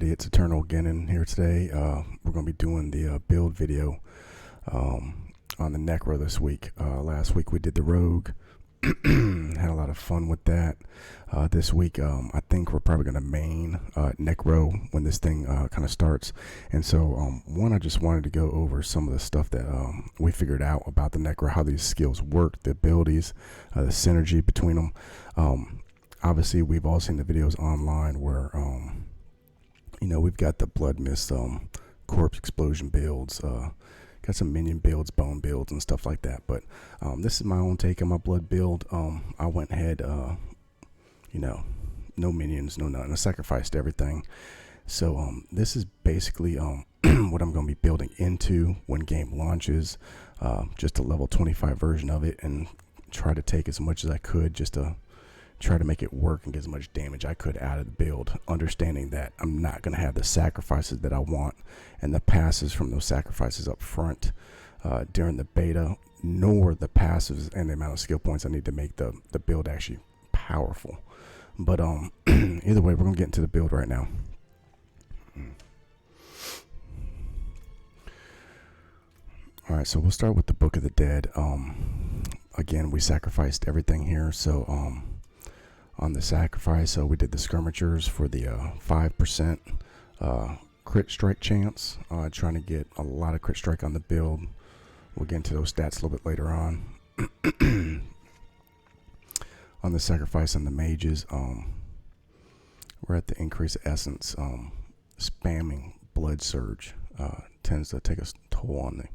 everybody, it's Eternal again in here today. We're going to be doing the build video on the Necro this week. Last week we did the Rogue. Had a lot of fun with that. This week I think we're probably going to main Necro when this thing kind of starts. And so I just wanted to go over some of the stuff that we figured out about the Necro, how these skills work, the abilities, the synergy between them. Obviously we've all seen the videos online where we've got the blood mist corpse explosion builds, got some minion builds, bone builds and stuff like that, but this is my own take on my blood build. I went ahead, no minions, no nothing. I sacrificed everything. So this is basically what I'm going to be building into when game launches, just a level 25 version of it, and try to take as much as I could just to try to make it work and get as much damage I could out of the build, understanding that I'm not going to have the sacrifices that I want and the passes from those sacrifices up front during the beta, nor the passives and the amount of skill points I need to make the build actually powerful. But either way, we're going to get into the build right now. Alright, so we'll start with the Book of the Dead. Again, we sacrificed everything here, so on the sacrifice, we did the skirmishers for the 5% crit strike chance, trying to get a lot of crit strike on the build. We'll get into those stats a little bit later on. On the sacrifice and the mages, we're at the increase of essence. Spamming blood surge tends to take a toll on the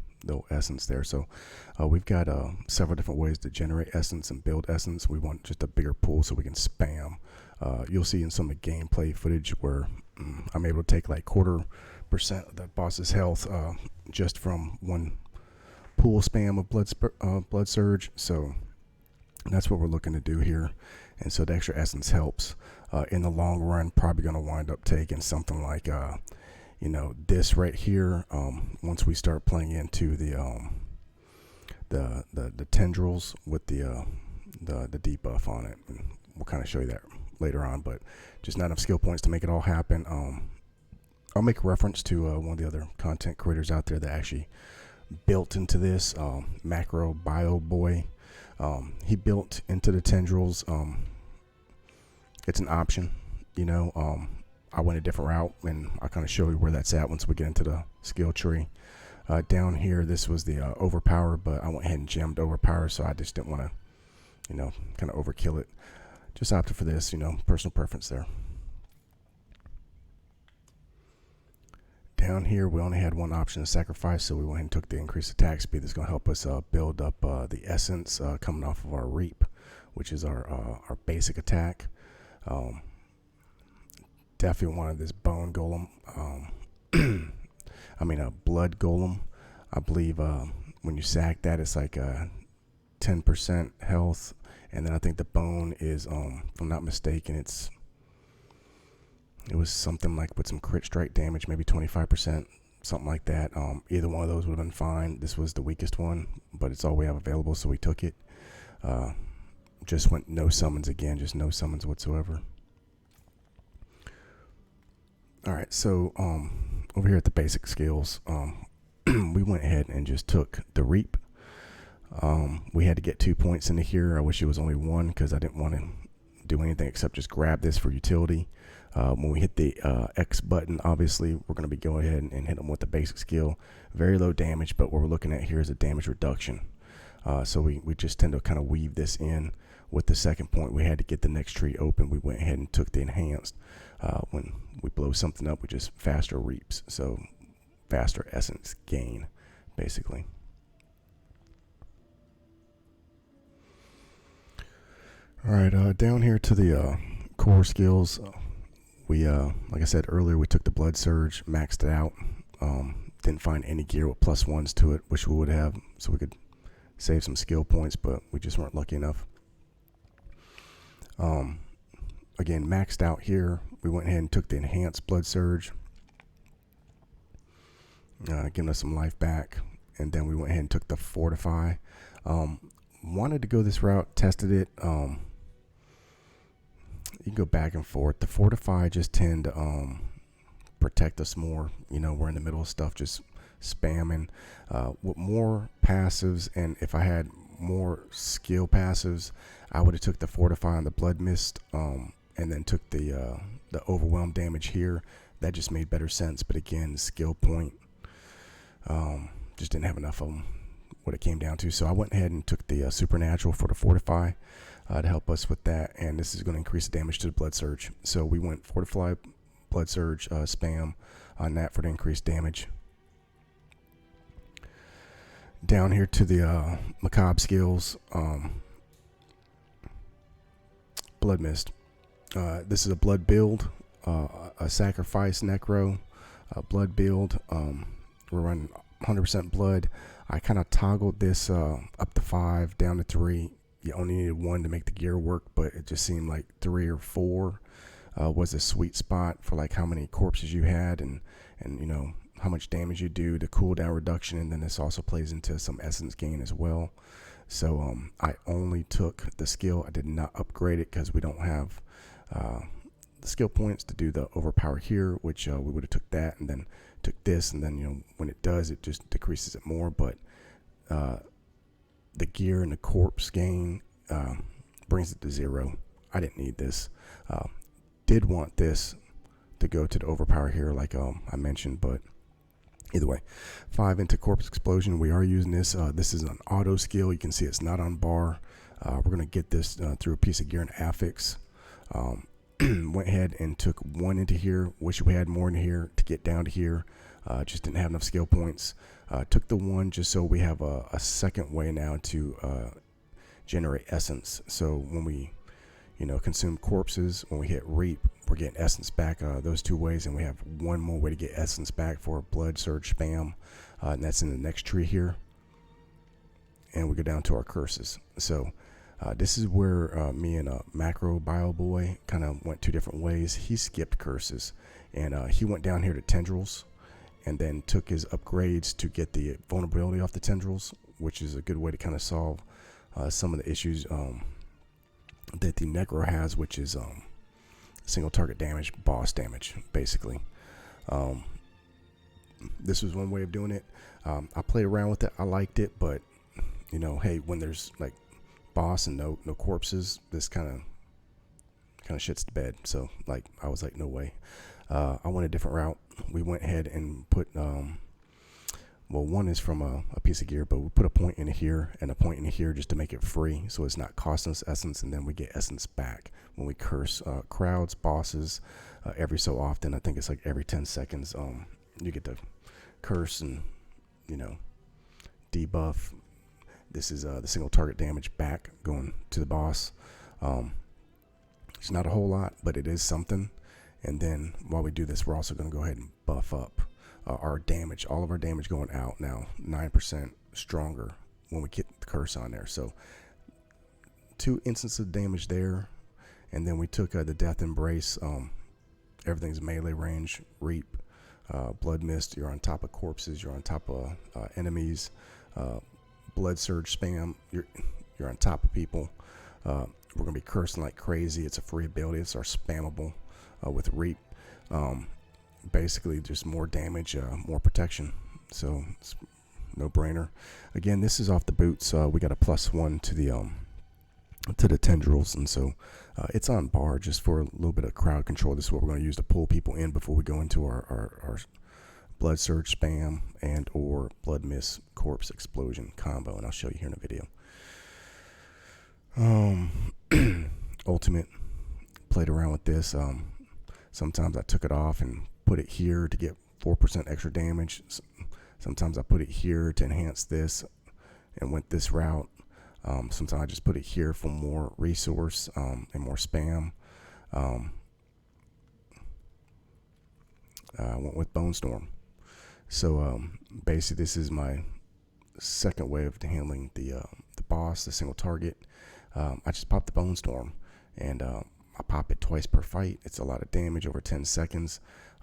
essence there, so we've got several different ways to generate essence and build essence. We want just a bigger pool so we can spam. You'll see in some of the gameplay footage where I'm able to take like 0.25% of the boss's health just from one pool spam of blood surge. So that's what we're looking to do here, and so the extra essence helps. In the long run, probably going to wind up taking something like this right here. Once we start playing into the tendrils with the debuff on it, and we'll kind of show you that later on, but just not enough skill points to make it all happen. I'll make reference to one of the other content creators out there that actually built into this, Macro Bio Boy. He built into the tendrils. It's an option, I went a different route, and I'll kind of show you where that's at once we get into the skill tree. Down here, this was the overpower, but I went ahead and gemmed overpower, so I just didn't want to, kind of overkill it. Just opted for this, personal preference there. Down here, we only had one option to sacrifice, so we went ahead and took the increased attack speed. That's going to help us build up the essence coming off of our reap, which is our basic attack. Definitely wanted this bone golem. A blood golem. I believe when you sack that, it's like 10% health, and then I think the bone is, if I'm not mistaken, it was something like with some crit strike damage, maybe 25%, something like that. Either one of those would have been fine. This was the weakest one, but it's all we have available, so we took it. Just went no summons again, just no summons whatsoever. Alright, so over here at the basic skills, we went ahead and just took the reap. We had to get 2 points into here. I wish it was only 1 because I didn't want to do anything except just grab this for utility. When we hit the X button, obviously we're going to be going ahead and hit them with the basic skill. Very low damage, but what we're looking at here is a damage reduction. So we just tend to kind of weave this in. With the second point, we had to get the next tree open. We went ahead and took the enhanced. When we blow something up, we just faster reaps, so faster essence gain, basically. All right, down here to the core skills. We, like I said earlier, we took the blood surge, maxed it out. Didn't find any gear with +1s to it, which we would have, so we could save some skill points, but we just weren't lucky enough. Again, maxed out here. We went ahead and took the enhanced blood surge, giving us some life back, and then we went ahead and took the fortify. Wanted to go this route, tested it. You can go back and forth. The fortify just tend to protect us more. You know, we're in the middle of stuff, just spamming. With more passives, and if I had more skill passives, I would have took the Fortify and the Blood Mist, and then took the Overwhelm damage here. That just made better sense. But again, skill point, just didn't have enough of them, what it came down to. So I went ahead and took the Supernatural for the Fortify to help us with that, and this is going to increase the damage to the Blood Surge. So we went Fortify, Blood Surge, spam on that for the increased damage. Down here to the Macabre skills, Blood Mist. This is a blood build, a sacrifice necro, blood build. We're running 100% blood. I kind of toggled this up to 5, down to 3. You only needed 1 to make the gear work, but it just seemed like 3 or 4 was a sweet spot for like how many corpses you had, and you know how much damage you do, the cooldown reduction, and then this also plays into some essence gain as well. So I only took the skill. I did not upgrade it because we don't have the skill points to do the overpower here, which we would have took that and then took this, and then, you know, when it does, it just decreases it more. But the gear and the corpse gain brings it to 0. I didn't need this. Did want this to go to the overpower here, like I mentioned, but either way, 5 into corpse explosion. We are using this. This is an auto skill. You can see it's not on bar. We're gonna get this through a piece of gear and affix. Went ahead and took 1 into here. Wish we had more in here to get down to here. Just didn't have enough skill points. Took the 1 just so we have a second way now to generate essence. So when we, you know, consume corpses, when we hit reap, we're getting essence back those 2 ways, and we have 1 more way to get essence back for Blood Surge spam, and that's in the next tree here. And we go down to our curses. So this is where me and Macro Bio Boy kind of went 2 different ways. He skipped curses, and he went down here to tendrils, and then took his upgrades to get the vulnerability off the tendrils, which is a good way to kind of solve some of the issues that the Necro has, which is single target damage, boss damage, basically. This was one way of doing it. I played around with it. I liked it, but you know, hey, when there's like boss and no corpses, this kind of shits the bed. So like, I was like, no way. I went a different route. We went ahead and put well, 1 is from a piece of gear, but we put a point in here and a point in here just to make it free, so it's not costing us essence, and then we get essence back when we curse crowds, bosses, every so often. I think it's like every 10 seconds you get to curse and, you know, debuff. This is the single target damage back going to the boss. It's not a whole lot, but it is something. And then while we do this, we're also going to go ahead and buff up our damage. All of our damage going out now, 9% stronger when we get the curse on there. So 2 instances of damage there. And then we took the Death Embrace. Everything's melee range. Reap, Blood Mist. You're on top of corpses. You're on top of enemies. Blood Surge spam. You're on top of people. We're gonna be cursing like crazy. It's a free ability. It's our spammable with Reap. Basically just more damage, more protection. So it's no brainer. Again, this is off the boots. We got a +1 to the tendrils, and so it's on bar just for a little bit of crowd control. This is what we're going to use to pull people in before we go into our Blood Surge spam and or Blood Mist corpse explosion combo, and I'll show you here in the video. Ultimate, played around with this. Sometimes I took it off and put it here to get 4% extra damage. Sometimes I put it here to enhance this and went this route. Sometimes I just put it here for more resource and more spam. I went with Bone Storm. So basically this is my second way of handling the boss, the single target. I just popped the Bone Storm, and I pop it twice per fight. It's a lot of damage over 10 seconds.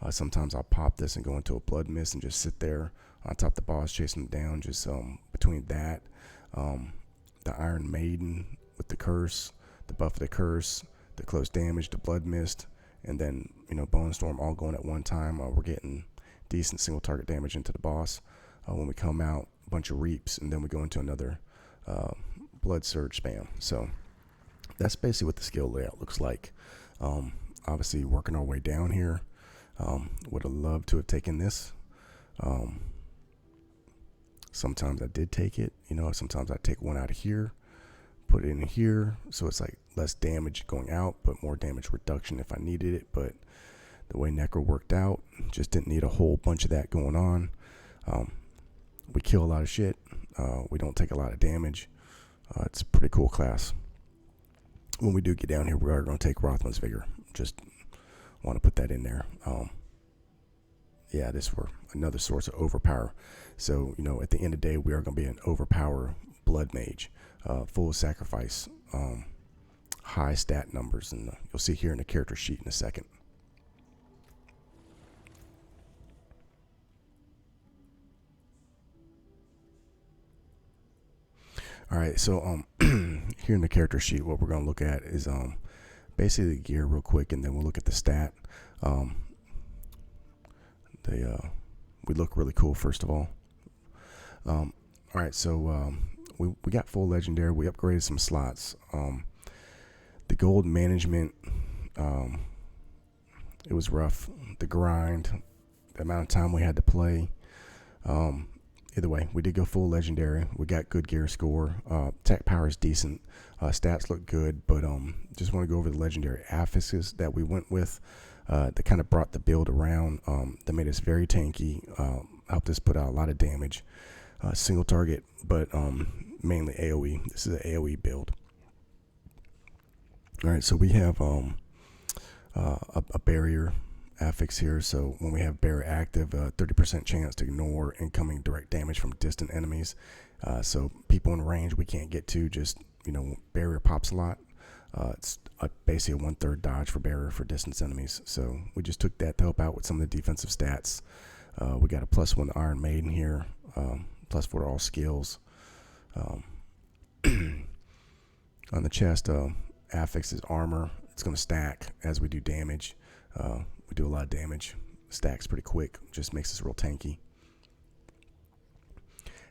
Sometimes I'll pop this and go into a Blood Mist and just sit there on top of the boss, chasing him down. Just between that, the Iron Maiden with the curse, the buff of the curse, the close damage, the Blood Mist, and then Bone Storm all going at one time. We're getting decent single target damage into the boss. When we come out, a bunch of reaps, and then we go into another blood surge spam. So that's basically what the skill layout looks like. Obviously working our way down here. Would have loved to have taken this. Sometimes I did take it, sometimes I take one out of here, put it in here, so it's like less damage going out, but more damage reduction if I needed it. But the way Necro worked out, just didn't need a whole bunch of that going on. We kill a lot of shit. We don't take a lot of damage. It's a pretty cool class. When we do get down here, we are going to take Rothman's Vigor. Just want to put that in there. Yeah, this were another source of overpower. So, at the end of the day, we are going to be an overpower blood mage, full sacrifice, high stat numbers, and you'll see here in the character sheet in a second. All right, so here in the character sheet, what we're going to look at is basically the gear real quick, and then we'll look at the stat. We look really cool, first of all. All right, so we got full legendary. We upgraded some slots. The gold management, it was rough. The grind, the amount of time we had to play. Either way, we did go full legendary. We got good gear score. Tech power is decent. Stats look good, but just want to go over the legendary affixes that we went with. That kind of brought the build around. That made us very tanky. Helped us put out a lot of damage. Single target, but mainly AoE. This is an AoE build. All right, so we have a barrier affix here. So when we have barrier active, 30% chance to ignore incoming direct damage from distant enemies. So people in range we can't get to, just barrier pops a lot. It's basically a 1/3 dodge for barrier for distance enemies. So we just took that to help out with some of the defensive stats. We got a +1 Iron Maiden here, +4 to all skills. On the chest, affix is armor. It's going to stack as we do damage. We do a lot of damage. Stacks pretty quick. Just makes us real tanky.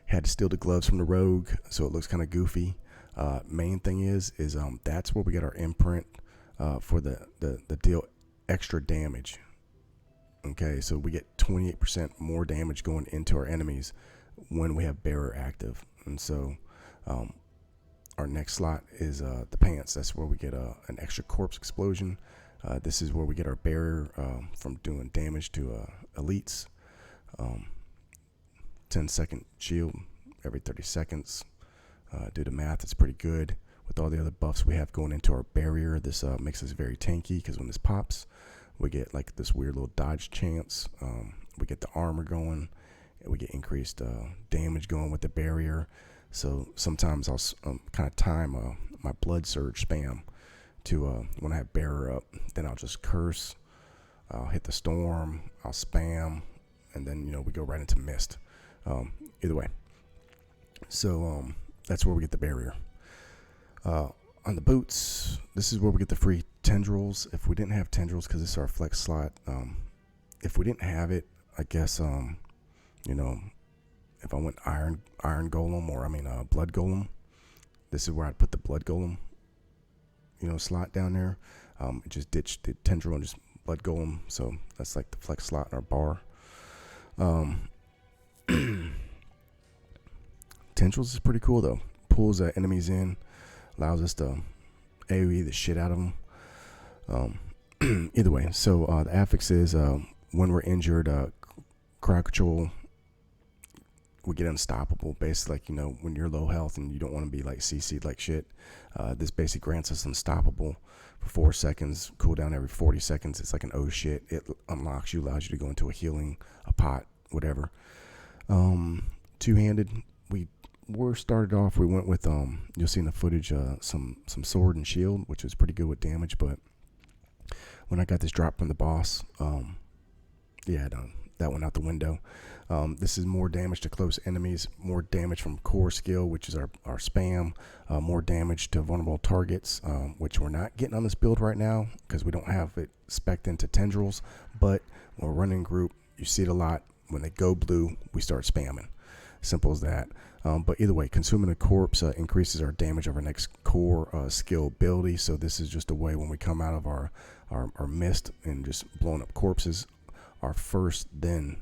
Had to steal the gloves from the rogue, so it looks kind of goofy. Main thing is that's where we get our imprint for the deal extra damage. Okay, so we get 28% more damage going into our enemies when we have barrier active. And so our next slot is the pants. That's where we get an extra corpse explosion. This is where we get our barrier from doing damage to elites. 10-second shield every 30 seconds. Do the math, it's pretty good. With all the other buffs we have going into our barrier, this makes us very tanky, because when this pops, we get like this weird little dodge chance. We get the armor going, and we get increased damage going with the barrier. So sometimes I'll kind of time my blood surge spam to when I have barrier up, then I'll just curse, I'll hit the storm, I'll spam, and then we go right into mist. Either way, so that's where we get the barrier. On the boots, this is where we get the free tendrils. If we didn't have tendrils, because this is our flex slot, if we didn't have it, I guess if I went iron golem, or blood golem, this is where I'd put the blood golem slot down there. Just ditch the tendril and just blood golem. So that's like the flex slot in our bar. Tendrils is pretty cool though. Pulls enemies in, allows us to AoE the shit out of them. Either way, so the affix is when we're injured, crowd control, we get unstoppable. Basically, like when you're low health and you don't want to be like CC'd like shit, this basically grants us unstoppable for 4 seconds, cooldown every 40 seconds. It's like an oh shit. It unlocks you, allows you to go into a healing, a pot, whatever. Two-handed, we started off, we went with you'll see in the footage some sword and shield, which was pretty good with damage. But when I got this drop from the boss, yeah, that went out the window. This is more damage to close enemies, more damage from core skill, which is our spam, more damage to vulnerable targets, which we're not getting on this build right now because we don't have it spec'd into tendrils. But when we're running group, you see it a lot. When they go blue, we start spamming. Simple as that. But either way, consuming a corpse increases our damage of our next core skill ability. So this is just a way when we come out of our mist and just blowing up corpses, our first then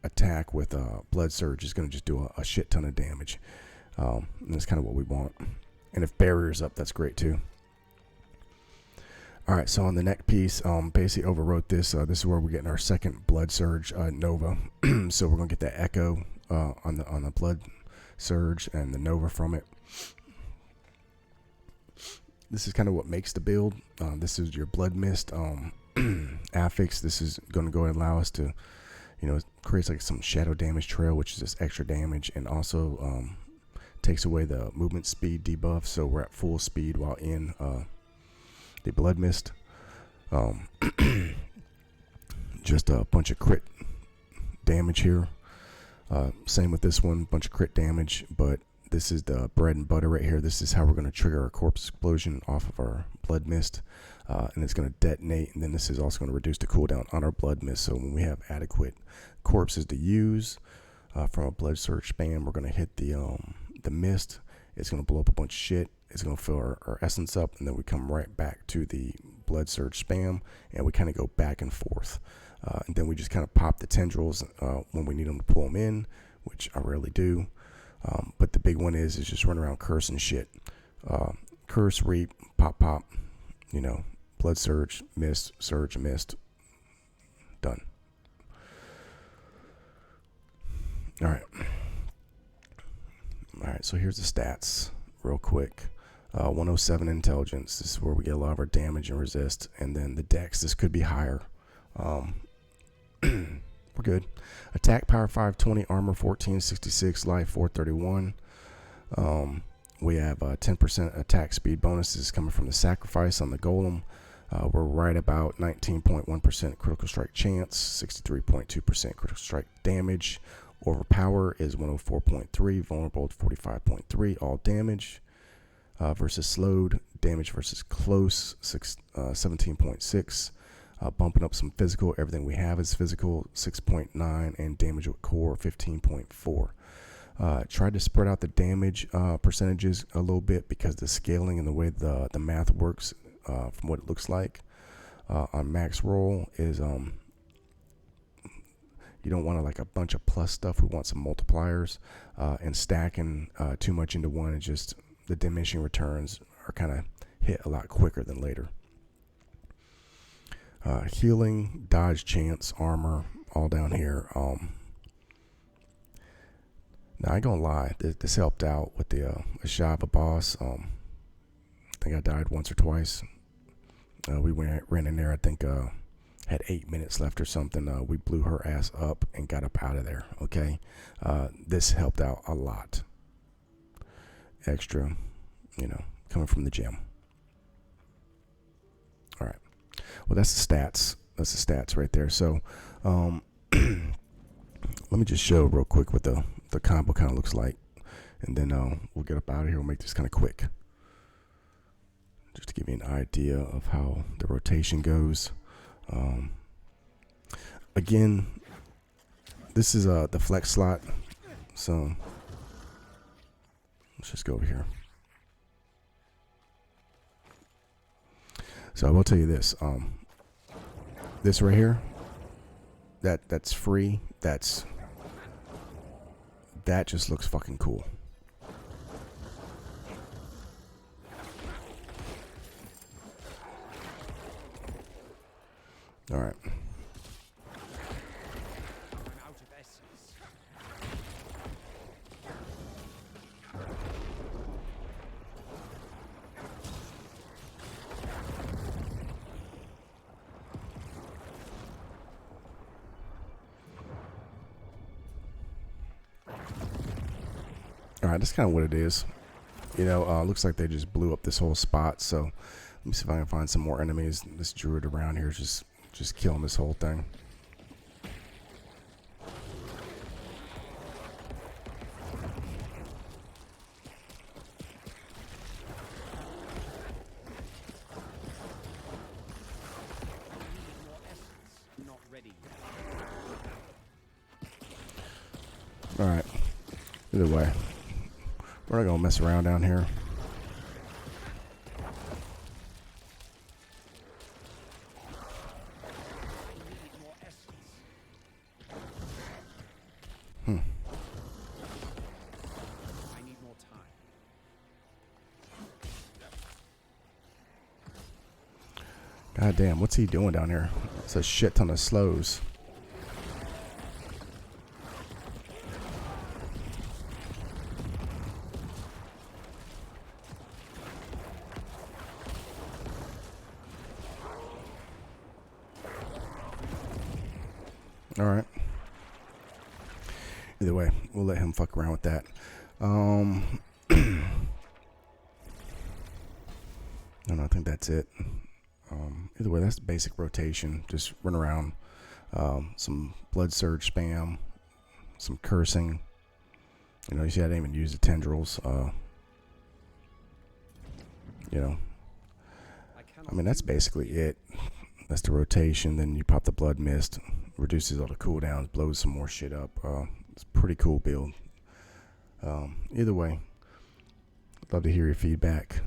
attack with Blood Surge is going to just do a shit ton of damage. And that's kind of what we want. And if barrier's up, that's great too. All right, so on the neck piece, basically overwrote this. This is where we're getting our second Blood Surge Nova. So we're going to get that Echo on the Blood Surge and the Nova from it. This is kind of what makes the build. This is your Blood Mist affix. This is going to go and allow us to, it creates like some shadow damage trail, which is just extra damage, and also takes away the movement speed debuff. So we're at full speed while in the Blood Mist. Just a bunch of crit damage here. Same with this one, bunch of crit damage, but this is the bread and butter right here. This is how we're going to trigger our corpse explosion off of our Blood Mist, and it's going to detonate, and then this is also going to reduce the cooldown on our Blood Mist. So when we have adequate corpses to use from a Blood Surge spam, we're going to hit the mist. It's going to blow up a bunch of shit. It's going to fill our essence up, and then we come right back to the Blood Surge spam, and we kind of go back and forth. And then we just kind of pop the tendrils when we need them to pull them in, which I rarely do. But the big one is just run around cursing shit. Curse, reap, pop, Blood Surge, mist, done. All right, so here's the stats real quick. 107 intelligence. This is where we get a lot of our damage and resist. And then the dex, this could be higher. We're good. Attack power 520, armor 1466, life 431. We have 10% attack speed bonuses coming from the sacrifice on the golem. We're right about 19.1% critical strike chance, 63.2% critical strike damage. Overpower is 104.3, vulnerable to 45.3, all damage. Versus slowed, damage versus close, 17.6. Bumping up some physical, everything we have is physical, 6.9, and damage with core, 15.4. Tried to spread out the damage percentages a little bit because the scaling and the way the math works from what it looks like on max roll is you don't want like a bunch of plus stuff. We want some multipliers, and stacking too much into one is just the diminishing returns are kind of hit a lot quicker than later. Healing, dodge chance, armor, all down here. Now I ain't gonna lie, this helped out with the Ashava boss. I think I died once or twice. We ran in there, I think had 8 minutes left or something. We blew her ass up and got up out of there. Okay, this helped out a lot. Extra, coming from the gym. All right. Well, that's the stats. That's the stats right there. So, let me just show real quick what the combo kind of looks like, and then we'll get up out of here. We'll make this kind of quick, just to give you an idea of how the rotation goes. Again, this is the flex slot. So let's just go over here. So I will tell you this, this right here, that's free. That just looks fucking cool. All right. All right, that's kind of what it is. Looks like they just blew up this whole spot. So let me see if I can find some more enemies. This druid around here is just killing this whole thing. Either way, we're not gonna mess around down here. God damn, what's he doing down here? It's a shit ton of slows. Alright. Either way, we'll let him fuck around with that. And I think that's it. Either way, that's the basic rotation. Just run around. Some blood surge spam. Some cursing. You know, you see I didn't even use the tendrils. You know. I mean, that's basically it. That's the rotation. Then you pop the blood mist. Reduces all the cooldowns. Blows some more shit up. It's a pretty cool build. Either way, I'd love to hear your feedback.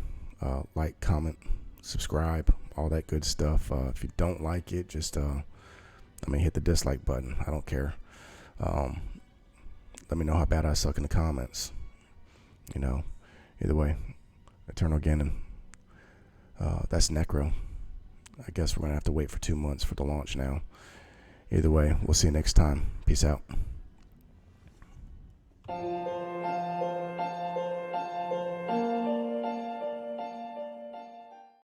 Like, comment, subscribe, all that good stuff. If you don't like it, just hit the dislike button. I don't care. Let me know how bad I suck in the comments. You know, either way, Eternal Ganon. That's Necro. I guess we're gonna have to wait for 2 months for the launch now. Either way, we'll see you next time. Peace out.